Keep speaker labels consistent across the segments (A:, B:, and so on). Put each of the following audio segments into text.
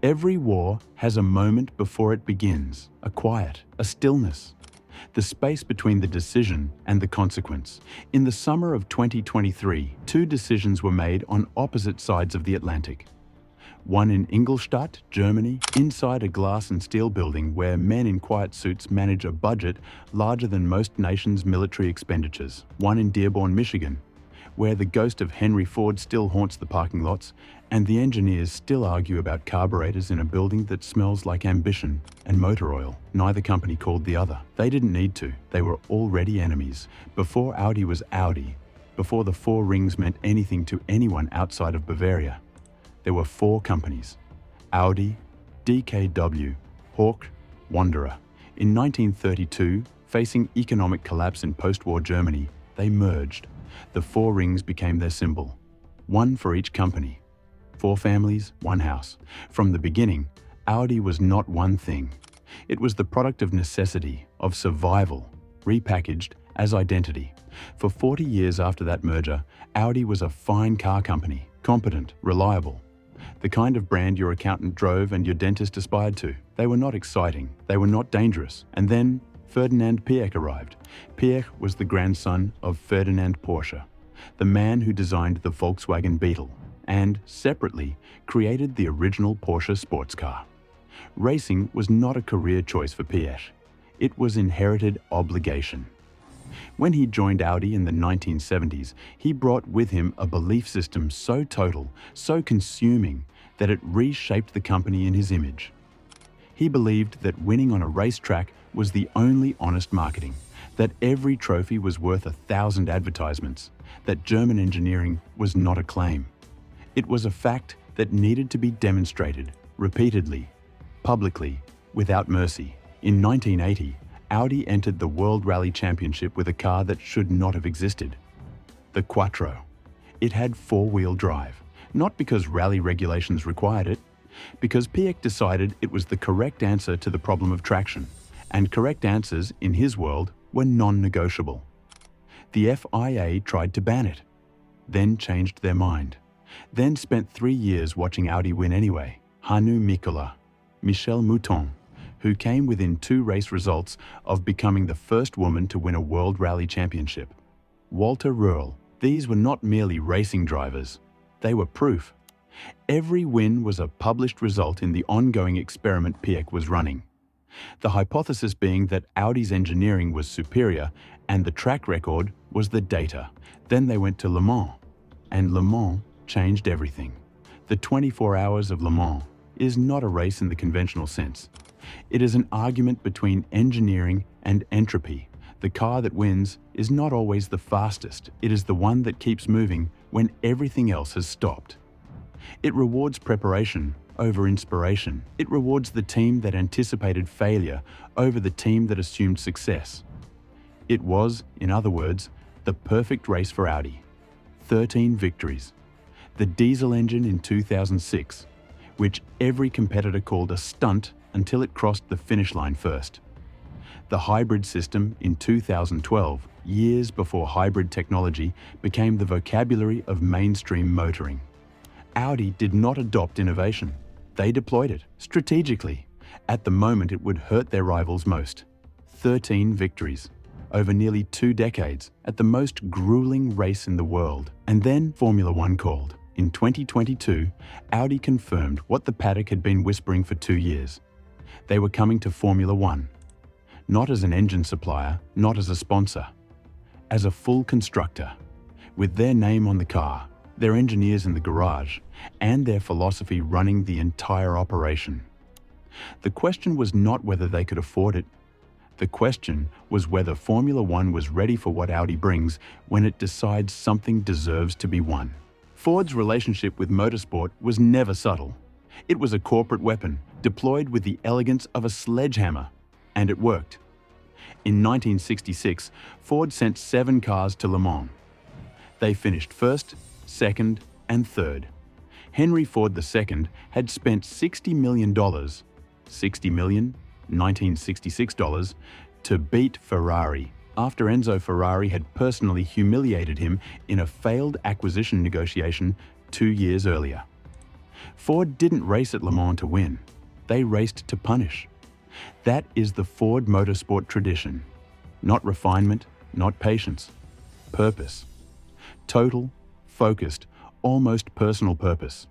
A: Every war has a moment before it begins, a quiet, a stillness, the space between the decision and the consequence. In the summer of 2023, two decisions were made on opposite sides of the Atlantic. One in Ingolstadt, Germany, inside a glass and steel building where men in quiet suits manage a budget larger than most nations' military expenditures. One in Dearborn, Michigan, where the ghost of Henry Ford still haunts the parking lots and the engineers still argue about carburetors in a building that smells like ambition and motor oil. Neither company called the other. They didn't need to. They were already enemies. Before Audi was Audi, before the four rings meant anything to anyone outside of Bavaria, there were four companies: Audi, DKW, Hawk, Wanderer. In 1932, facing economic collapse in post-war Germany, they merged. The four rings became their symbol. One for each company. Four families, one house. From the beginning, Audi was not one thing. It was the product of necessity, of survival, repackaged as identity. For 40 years after that merger, Audi was a fine car company, competent, reliable. The kind of brand your accountant drove and your dentist aspired to. They were not exciting, they were not dangerous. And then Ferdinand Piëch arrived. Piëch was the grandson of Ferdinand Porsche, the man who designed the Volkswagen Beetle, and, separately, created the original Porsche sports car. Racing was not a career choice for Piëch. It was inherited obligation. When he joined Audi in the 1970s, he brought with him a belief system so total, so consuming, that it reshaped the company in his image. He believed that winning on a racetrack was the only honest marketing, that every trophy was worth 1,000 advertisements, that German engineering was not a claim. It was a fact that needed to be demonstrated, repeatedly, publicly, without mercy. In 1980, Audi entered the World Rally Championship with a car that should not have existed: the Quattro. It had four-wheel drive, not because rally regulations required it, because Piëch decided it was the correct answer to the problem of traction, and correct answers, in his world, were non-negotiable. The FIA tried to ban it, then changed their mind, then spent 3 years watching Audi win anyway. Hannu Mikkola, Michelle Mouton, who came within 2 race results of becoming the first woman to win a World Rally Championship. Walter Röhrl. These were not merely racing drivers, they were proof. Every win was a published result in the ongoing experiment Piëch was running. The hypothesis being that Audi's engineering was superior and the track record was the data. Then they went to Le Mans, and Le Mans changed everything. The 24 Hours of Le Mans is not a race in the conventional sense. It is an argument between engineering and entropy. The car that wins is not always the fastest. It is the one that keeps moving when everything else has stopped. It rewards preparation over inspiration. It rewards the team that anticipated failure over the team that assumed success. It was, in other words, the perfect race for Audi. 13 victories. The diesel engine in 2006, which every competitor called a stunt until it crossed the finish line first. The hybrid system in 2012, years before hybrid technology became the vocabulary of mainstream motoring. Audi did not adopt innovation. They deployed it strategically. At the moment it would hurt their rivals most. 13 victories over nearly 2 decades at the most grueling race in the world. And then Formula One called. In 2022, Audi confirmed what the paddock had been whispering for 2 years. They were coming to Formula One, not as an engine supplier, not as a sponsor, as a full constructor, with their name on the car, their engineers in the garage, and their philosophy running the entire operation. The question was not whether they could afford it. The question was whether Formula One was ready for what Audi brings when it decides something deserves to be won. Ford's relationship with motorsport was never subtle. It was a corporate weapon, deployed with the elegance of a sledgehammer, and it worked. In 1966, Ford sent 7 cars to Le Mans. They finished first, second, and third. Henry Ford II had spent $60 million, $60 million, 1966 dollars, to beat Ferrari, after Enzo Ferrari had personally humiliated him in a failed acquisition negotiation 2 years earlier. Ford didn't race at Le Mans to win. They raced to punish. That is the Ford Motorsport tradition. Not refinement, not patience. Purpose. Total, focused, almost personal purpose.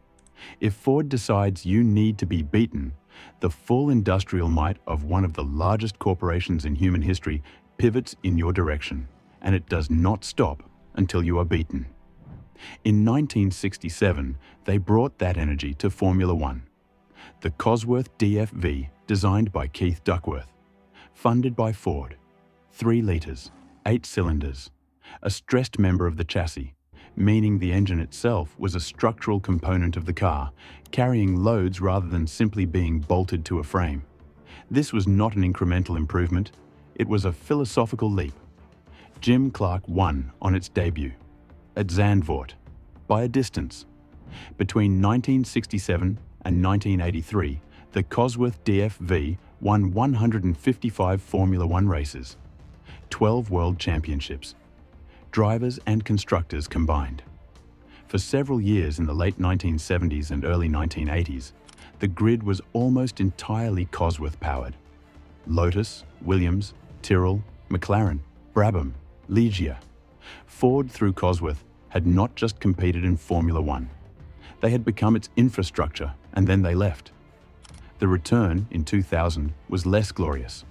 A: If Ford decides you need to be beaten, the full industrial might of one of the largest corporations in human history pivots in your direction, and it does not stop until you are beaten. In 1967, they brought that energy to Formula One. The Cosworth DFV, designed by Keith Duckworth, funded by Ford, 3 litres, 8 cylinders, a stressed member of the chassis, meaning the engine itself was a structural component of the car, carrying loads rather than simply being bolted to a frame. This was not an incremental improvement, it was a philosophical leap. Jim Clark won on its debut, at Zandvoort, by a distance. Between 1967 and 1983, the Cosworth DFV won 155 Formula One races, 12 World Championships, drivers and constructors combined. For several years in the late 1970s and early 1980s, the grid was almost entirely Cosworth-powered. Lotus, Williams, Tyrrell, McLaren, Brabham, Ligier. Ford, through Cosworth, had not just competed in Formula One. They had become its infrastructure, and then they left. The return, in 2000, was less glorious.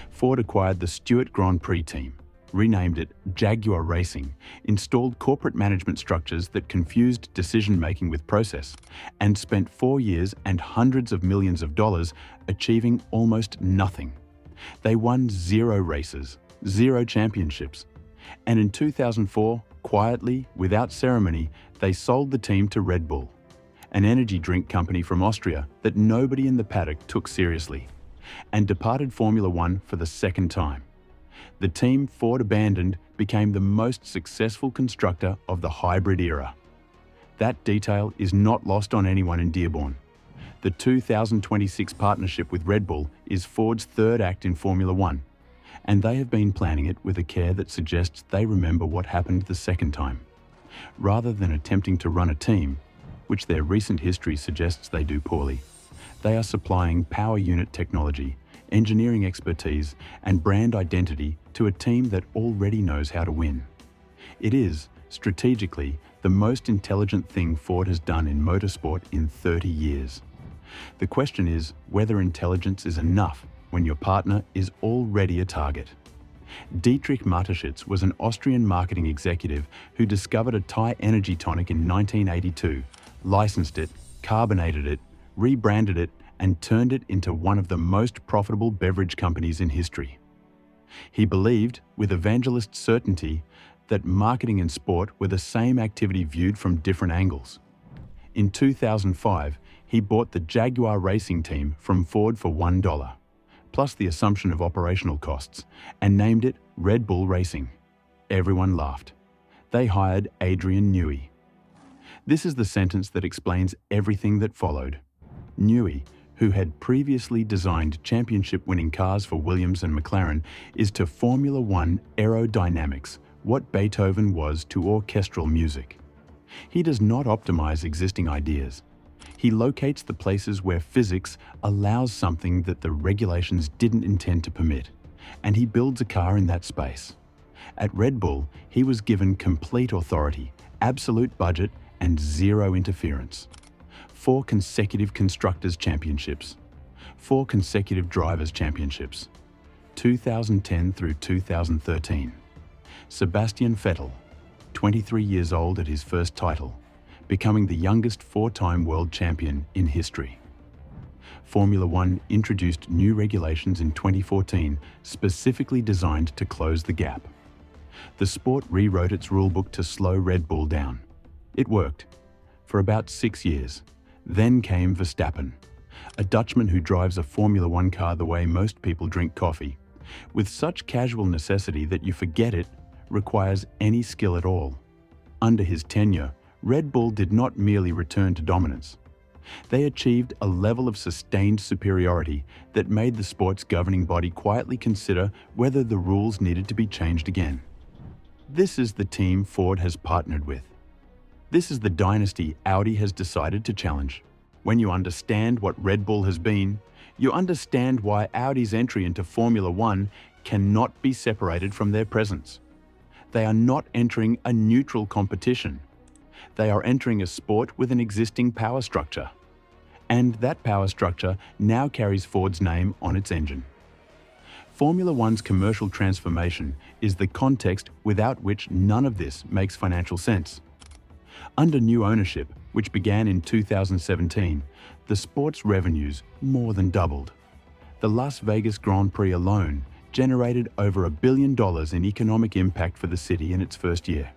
A: Ford acquired the Stewart Grand Prix team, renamed it Jaguar Racing, installed corporate management structures that confused decision-making with process, and spent 4 years and hundreds of millions of dollars achieving almost nothing. They won 0 races, 0 championships, and in 2004, quietly, without ceremony, they sold the team to Red Bull, an energy drink company from Austria that nobody in the paddock took seriously, and departed Formula One for the second time. The team Ford abandoned became the most successful constructor of the hybrid era. That detail is not lost on anyone in Dearborn. The 2026 partnership with Red Bull is Ford's third act in Formula One, and they have been planning it with a care that suggests they remember what happened the second time. Rather than attempting to run a team, which their recent history suggests they do poorly, they are supplying power unit technology, engineering expertise, and brand identity to a team that already knows how to win. It is, strategically, the most intelligent thing Ford has done in motorsport in 30 years. The question is whether intelligence is enough when your partner is already a target. Dietrich Mateschitz was an Austrian marketing executive who discovered a Thai energy tonic in 1982, licensed it, carbonated it, rebranded it, and turned it into one of the most profitable beverage companies in history. He believed, with evangelist certainty, that marketing and sport were the same activity viewed from different angles. In 2005, he bought the Jaguar Racing team from Ford for $1, plus the assumption of operational costs, and named it Red Bull Racing. Everyone laughed. They hired Adrian Newey. This is the sentence that explains everything that followed. Newey, who had previously designed championship-winning cars for Williams and McLaren, is to Formula One aerodynamics what Beethoven was to orchestral music. He does not optimize existing ideas. He locates the places where physics allows something that the regulations didn't intend to permit, and he builds a car in that space. At Red Bull, he was given complete authority, absolute budget, and 0 interference. 4 consecutive Constructors' Championships, 4 consecutive Drivers' Championships, 2010 through 2013. Sebastian Vettel, 23 years old at his first title, becoming the youngest 4-time world champion in history. Formula One introduced new regulations in 2014 specifically designed to close the gap. The sport rewrote its rulebook to slow Red Bull down. It worked for about 6 years. Then came Verstappen, a Dutchman who drives a Formula One car the way most people drink coffee, with such casual necessity that you forget it requires any skill at all. Under his tenure, Red Bull did not merely return to dominance. They achieved a level of sustained superiority that made the sport's governing body quietly consider whether the rules needed to be changed again. This is the team Ford has partnered with. This is the dynasty Audi has decided to challenge. When you understand what Red Bull has been, you understand why Audi's entry into Formula One cannot be separated from their presence. They are not entering a neutral competition. They are entering a sport with an existing power structure. And that power structure now carries Ford's name on its engine. Formula One's commercial transformation is the context without which none of this makes financial sense. Under new ownership, which began in 2017, the sport's revenues more than doubled. The Las Vegas Grand Prix alone generated over $1 billion in economic impact for the city in its first year.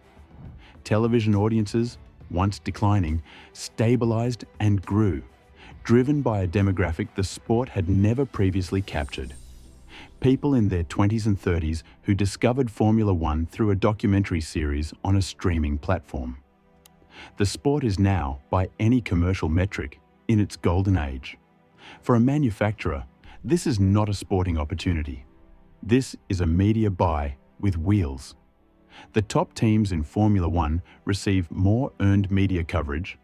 A: Television audiences, once declining, stabilized and grew, driven by a demographic the sport had never previously captured. People in their 20s and 30s who discovered Formula One through a documentary series on a streaming platform. The sport is now, by any commercial metric, in its golden age. For a manufacturer, this is not a sporting opportunity. This is a media buy with wheels. The top teams in Formula One receive more earned media coverage,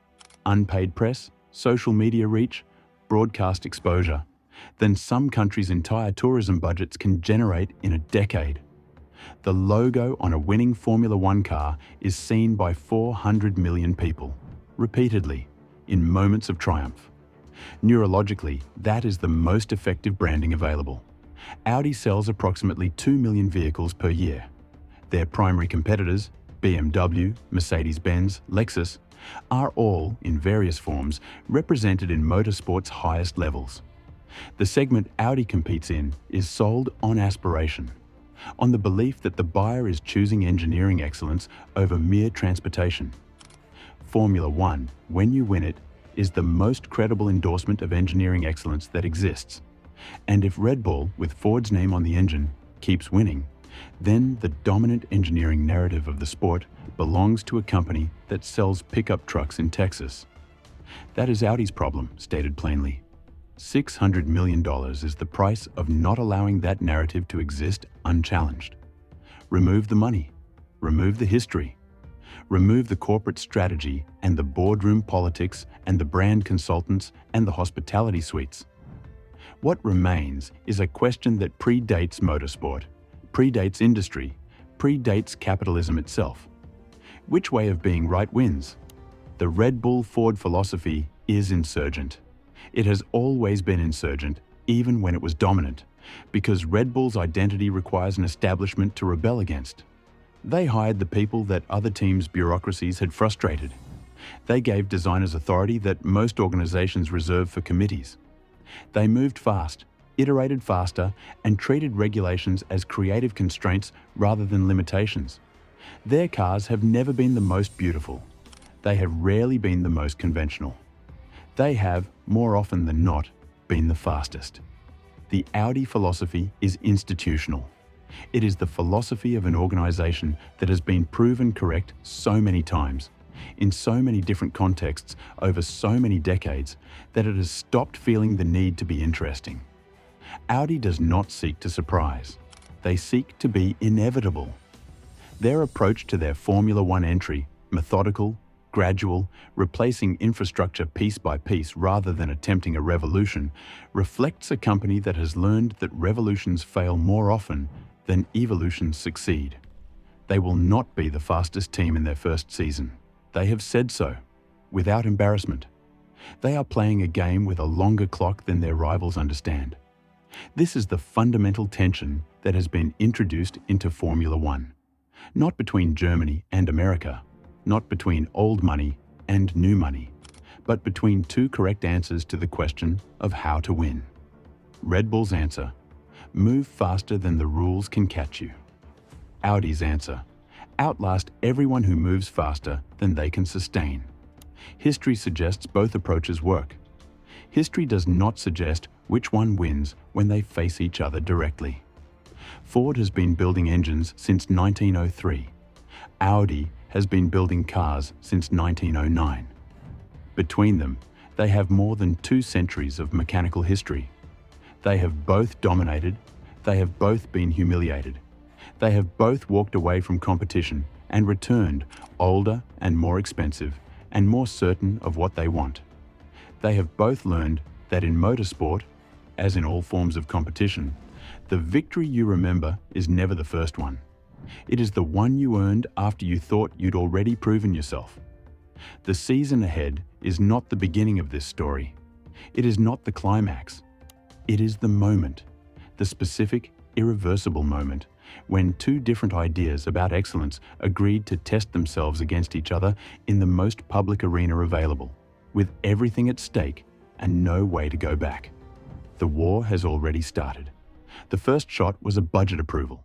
A: unpaid press, social media reach, broadcast exposure than some countries' entire tourism budgets can generate in a decade. The logo on a winning Formula One car is seen by 400 million people, repeatedly, in moments of triumph. Neurologically, that is the most effective branding available. Audi sells approximately 2 million vehicles per year. Their primary competitors, BMW, Mercedes-Benz, Lexus, are all, in various forms, represented in motorsport's highest levels. The segment Audi competes in is sold on aspiration, on the belief that the buyer is choosing engineering excellence over mere transportation. Formula One, when you win it, is the most credible endorsement of engineering excellence that exists. And if Red Bull, with Ford's name on the engine, keeps winning, then the dominant engineering narrative of the sport belongs to a company that sells pickup trucks in Texas. That is Audi's problem, stated plainly. $600 million is the price of not allowing that narrative to exist unchallenged. Remove the money, remove the history, remove the corporate strategy and the boardroom politics and the brand consultants and the hospitality suites. What remains is a question that predates motorsport, predates industry, predates capitalism itself. Which way of being right wins? The Red Bull Ford philosophy is insurgent. It has always been insurgent, even when it was dominant, because Red Bull's identity requires an establishment to rebel against. They hired the people that other teams' bureaucracies had frustrated. They gave designers authority that most organizations reserve for committees. They moved fast, iterated faster, and treated regulations as creative constraints rather than limitations. Their cars have never been the most beautiful. They have rarely been the most conventional. They have, more often than not, been the fastest. The Audi philosophy is institutional. It is the philosophy of an organization that has been proven correct so many times, in so many different contexts over so many decades, that it has stopped feeling the need to be interesting. Audi does not seek to surprise. They seek to be inevitable. Their approach to their Formula One entry, methodical, gradual, replacing infrastructure piece by piece rather than attempting a revolution, reflects a company that has learned that revolutions fail more often than evolutions succeed. They will not be the fastest team in their first season. They have said so, without embarrassment. They are playing a game with a longer clock than their rivals understand. This is the fundamental tension that has been introduced into Formula One. Not between Germany and America, not between old money and new money, but between two correct answers to the question of how to win. Red Bull's answer: move faster than the rules can catch you. Audi's answer: outlast everyone who moves faster than they can sustain. History suggests both approaches work. History does not suggest which one wins when they face each other directly. Ford has been building engines since 1903. Audi has been building cars since 1909. Between them, they have more than 2 centuries of mechanical history. They have both dominated, they have both been humiliated. They have both walked away from competition and returned older and more expensive and more certain of what they want. They have both learned that in motorsport, as in all forms of competition, the victory you remember is never the first one. It is the one you earned after you thought you'd already proven yourself. The season ahead is not the beginning of this story. It is not the climax. It is the moment, the specific, irreversible moment, when two different ideas about excellence agreed to test themselves against each other in the most public arena available, with everything at stake and no way to go back. The war has already started. The first shot was a budget approval.